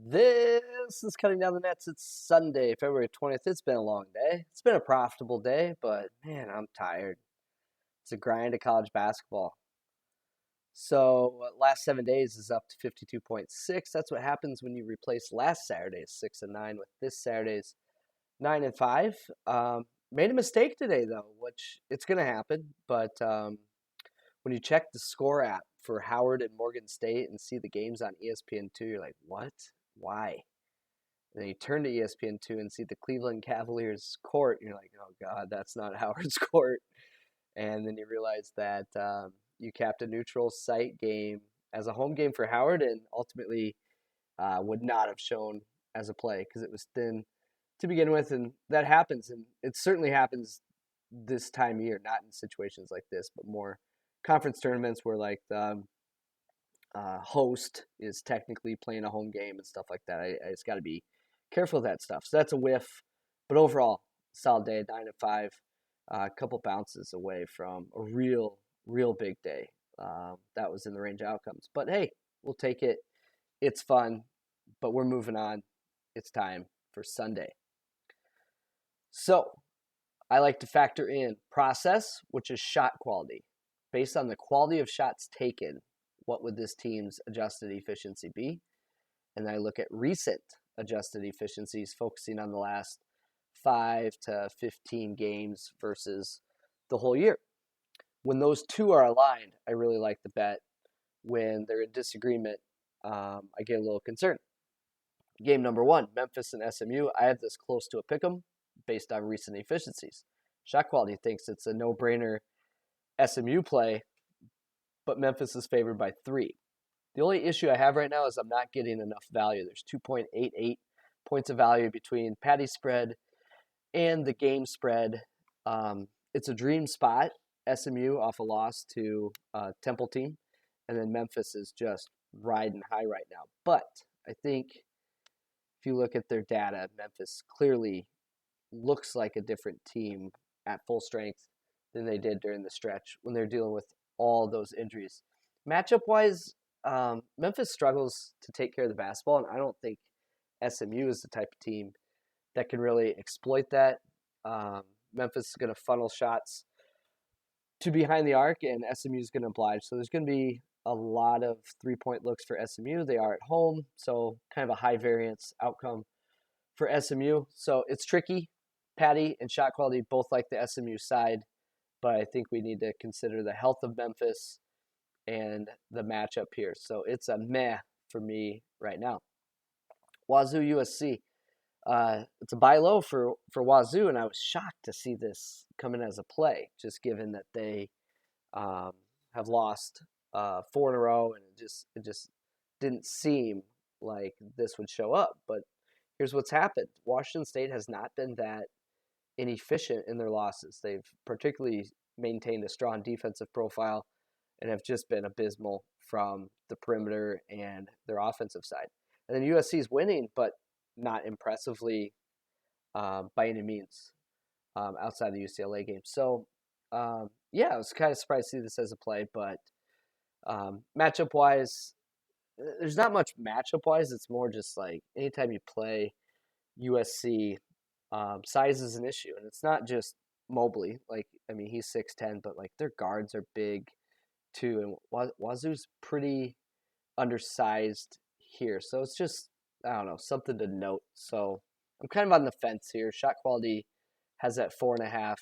This is Cutting Down the Nets. It's Sunday, February 20th. It's been a long day. It's been a profitable day, but man, I'm tired. It's a grind of college basketball. So, last 7 days is up to 52.6. That's what happens when you replace last Saturday's 6 and 9 with this Saturday's 9 and 5. Made a mistake today, though, which it's going to happen. But when you check the score app for Howard and Morgan State and see the games on ESPN2, you're like, what? Why? And then you turn to ESPN2 and see the Cleveland Cavaliers court, and you're like, oh God, that's not Howard's court. And then you realize that you capped a neutral site game as a home game for Howard, and ultimately would not have shown as a play because it was thin to begin with, and that happens, and it certainly happens this time of year, not in situations like this, but more conference tournaments where like the host is technically playing a home game and stuff like that. I just got to be careful of that stuff. So that's a whiff, but overall, solid day, 9 and 5, a couple bounces away from a real big day. That was in the range of outcomes. But hey, we'll take it. It's fun, but we're moving on. It's time for Sunday. So I like to factor in process, which is shot quality. Based on the quality of shots taken, what would this team's adjusted efficiency be? And then I look at recent adjusted efficiencies, focusing on the last 5 to 15 games versus the whole year. When those two are aligned, I really like the bet. When they're in disagreement, I get a little concerned. Game number 1, Memphis and SMU. I have this close to a pick 'em based on recent efficiencies. Shot quality thinks it's a no-brainer SMU play, but Memphis is favored by 3. The only issue I have right now is I'm not getting enough value. There's 2.88 points of value between Paddy spread and the game spread. It's a dream spot, SMU off a loss to Temple team, and then Memphis is just riding high right now. But I think if you look at their data, Memphis clearly looks like a different team at full strength than they did during the stretch when they're dealing with all those injuries. Matchup wise, Memphis struggles to take care of the basketball, and I don't think SMU is the type of team that can really exploit that. Memphis is going to funnel shots to behind the arc, and SMU is going to oblige. So there's going to be a lot of 3-point looks for SMU. They are at home, so kind of a high variance outcome for SMU. So it's tricky. Paddy and shot quality both like the SMU side, but I think we need to consider the health of Memphis and the matchup here. So it's a meh for me right now. Wazoo USC. It's a buy low for Wazoo, and I was shocked to see this come in as a play, just given that they have lost 4 in a row, and it just didn't seem like this would show up. But here's what's happened. Washington State has not been that inefficient in their losses. They've particularly maintained a strong defensive profile and have just been abysmal from the perimeter and their offensive side. And then USC is winning, but not impressively by any means outside the UCLA game. So, yeah, I was kind of surprised to see this as a play, but matchup-wise, there's not much matchup-wise. It's more just like anytime you play USC, size is an issue. And it's not just Mobley. Like, I mean, he's 6'10", but like their guards are big too. And Wazoo's pretty undersized here. So it's just, I don't know, something to note. So I'm kind of on the fence here. Shot quality has that 4.5.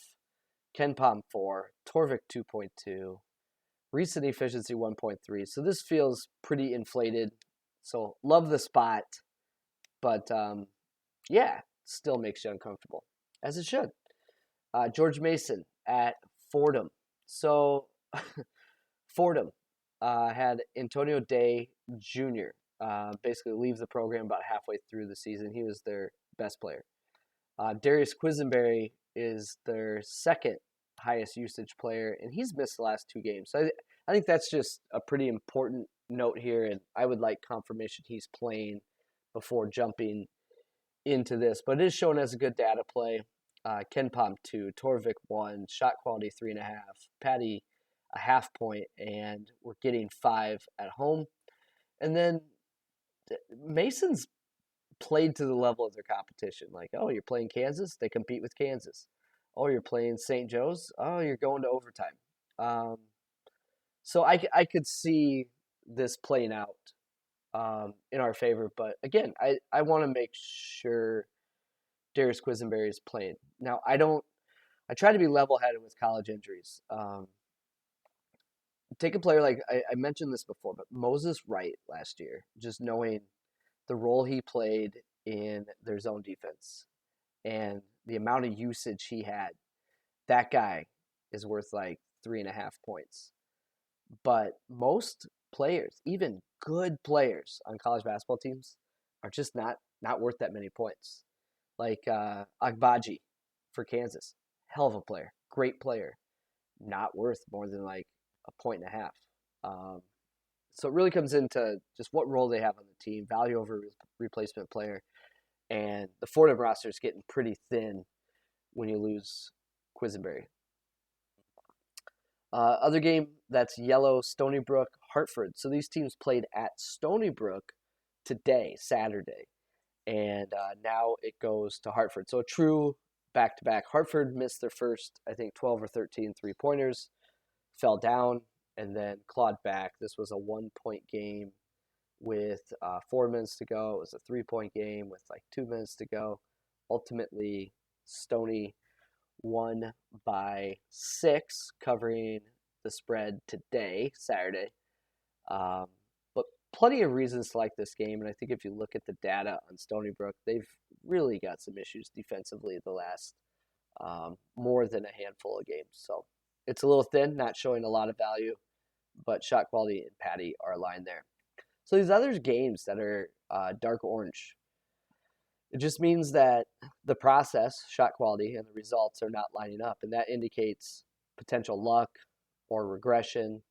KenPom 4. Torvik 2.2. Recent efficiency 1.3. So this feels pretty inflated. So love the spot. But yeah, still makes you uncomfortable, as it should. George Mason at Fordham. So Fordham had Antonio Day Jr. Basically leave the program about halfway through the season. He was their best player. Darius Quisenberry is their second highest usage player, and he's missed the last 2 games. So I think that's just a pretty important note here, and I would like confirmation he's playing before jumping into this. But it is shown as a good data play. KenPom 2, Torvik 1, shot quality 3.5, Paddy a half point, and we're getting 5 at home. And then Mason's played to the level of their competition. Like, oh, you're playing Kansas, they compete with Kansas. Oh, you're playing St. Joe's, oh, you're going to overtime. Um, so I could see this playing out in our favor. But again, I want to make sure Darius Quisenberry is playing. Now, I try to be level headed with college injuries. Take a player like I mentioned this before, but Moses Wright last year, just knowing the role he played in their zone defense and the amount of usage he had, that guy is worth like 3.5 points. But most players, even good players on college basketball teams, are just not worth that many points. Like Agbaji for Kansas, hell of a player, great player, not worth more than like a point and a half. Um, so it really comes into just what role they have on the team, value over replacement player, and the Fordham roster is getting pretty thin when you lose Quisenberry. Other game that's yellow, Stony Brook, Hartford. So these teams played at Stony Brook today, Saturday, and now it goes to Hartford. So a true back-to-back. Hartford missed their first, I think, 12 or 13 three-pointers, fell down, and then clawed back. This was a 1-point game with 4 minutes to go. It was a 3-point game with like 2 minutes to go. Ultimately, Stony won by 6, covering the spread today, Saturday. Um, but plenty of reasons to like this game, and I think if you look at the data on Stony Brook, they've really got some issues defensively the last more than a handful of games. So it's a little thin, not showing a lot of value, but shot quality and Paddy are aligned there. So these other games that are dark orange, it just means that the process, shot quality, and the results are not lining up, and that indicates potential luck or regression.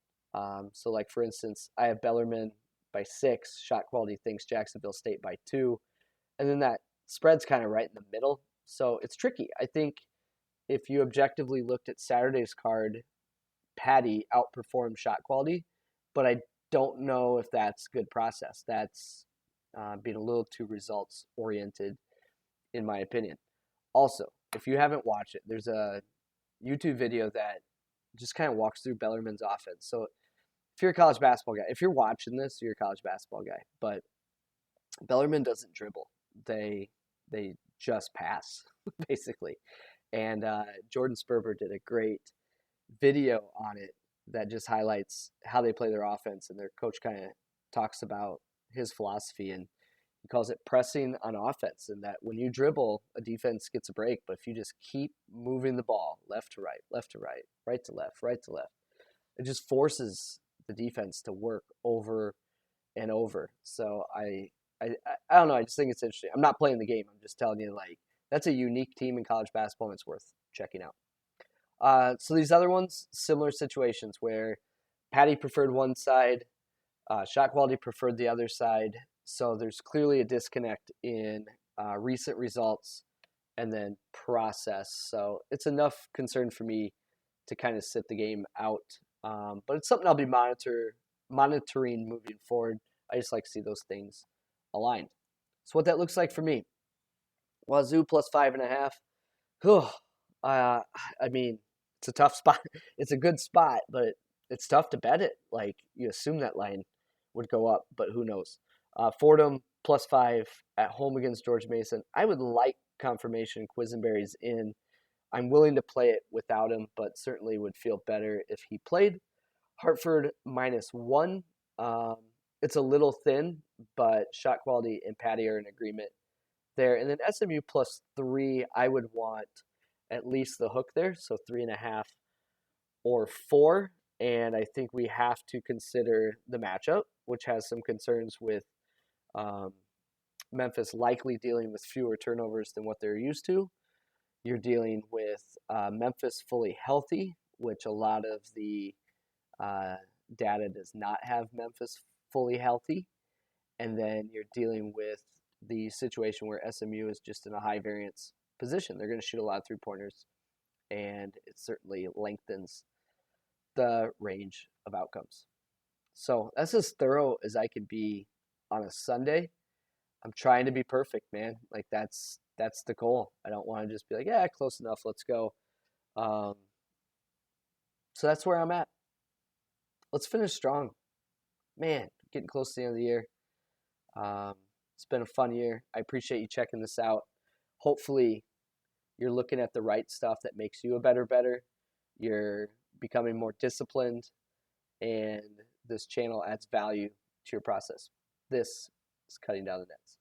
So, like for instance, I have Bellarmine by 6, shot quality thinks Jacksonville State by 2, and then that spread's kind of right in the middle. So it's tricky. I think if you objectively looked at Saturday's card, Paddy outperformed shot quality, but I don't know if that's good process. That's being a little too results oriented, in my opinion. Also, if you haven't watched it, there's a YouTube video that just kind of walks through Bellarmine's offense. So if you're a college basketball guy, if you're watching this, you're a college basketball guy. But Bellarmine doesn't dribble; they just pass basically. And Jordan Sperber did a great video on it that just highlights how they play their offense, and their coach kind of talks about his philosophy, and he calls it pressing on offense, and that when you dribble, a defense gets a break, but if you just keep moving the ball left to right, left to right, right to left, right to left, it just forces the defense to work over and over. So I don't know. I just think it's interesting. I'm not playing the game. I'm just telling you, like, that's a unique team in college basketball, and it's worth checking out. So these other ones, similar situations where Paddy preferred one side, shot quality preferred the other side. So there's clearly a disconnect in recent results and then process. So it's enough concern for me to kind of sit the game out. But it's something I'll be monitoring moving forward. I just like to see those things aligned. So what that looks like for me, Wazoo plus 5.5. Whew, I mean, it's a tough spot. It's a good spot, but it's tough to bet it. Like, you assume that line would go up, but who knows? Fordham plus 5 at home against George Mason. I would like confirmation Quisenberry's in. I'm willing to play it without him, but certainly would feel better if he played. Hartford -1. It's a little thin, but shot quality and Paddy are in agreement there. And then SMU plus 3, I would want at least the hook there, so 3.5 or 4. And I think we have to consider the matchup, which has some concerns with um, Memphis likely dealing with fewer turnovers than what they're used to. You're dealing with Memphis fully healthy, which a lot of the data does not have Memphis fully healthy. And then you're dealing with the situation where SMU is just in a high variance position. They're going to shoot a lot of three-pointers, and it certainly lengthens the range of outcomes. So that's as thorough as I can be on a Sunday. I'm trying to be perfect, man. Like that's the goal. I don't want to just be like, yeah, close enough, let's go. Um, so that's where I'm at. Let's finish strong, man. Getting close to the end of the year. Um, it's been a fun year. I appreciate you checking this out. Hopefully, you're looking at the right stuff that makes you a better. You're becoming more disciplined, and this channel adds value to your process. This is Cutting Down the Nets.